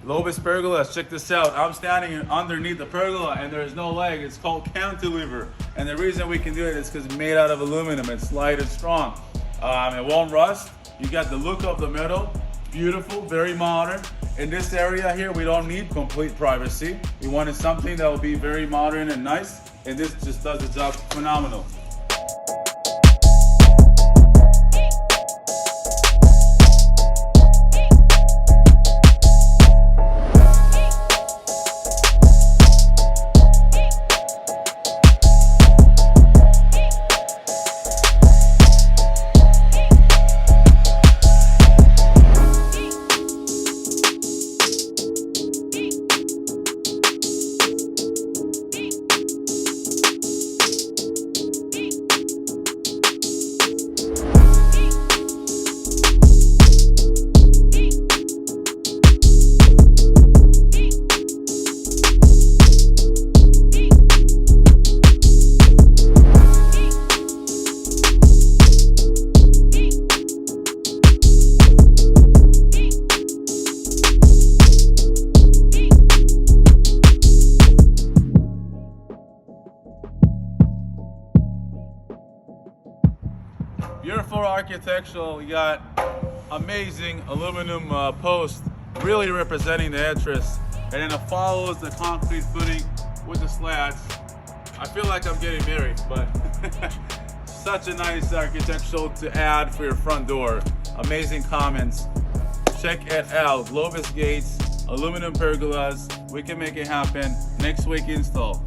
Globus Pergolas, check this out. I'm standing underneath the pergola and there's no leg. It's called cantilever. And the reason we can do it is because it's made out of aluminum. It's light and strong. It won't rust. You got the look of the metal. Beautiful, very modern. In this area here, we don't need complete privacy. We wanted something that will be very modern and nice. And this just does the job phenomenal. Beautiful architectural, you got amazing aluminum post, really representing the entrance, and then it follows the concrete footing with the slats. I feel like I'm getting married, but such a nice architectural to add for your front door. Amazing comments. Check it out. Globus gates, aluminum pergolas. We can make it happen. Next week install.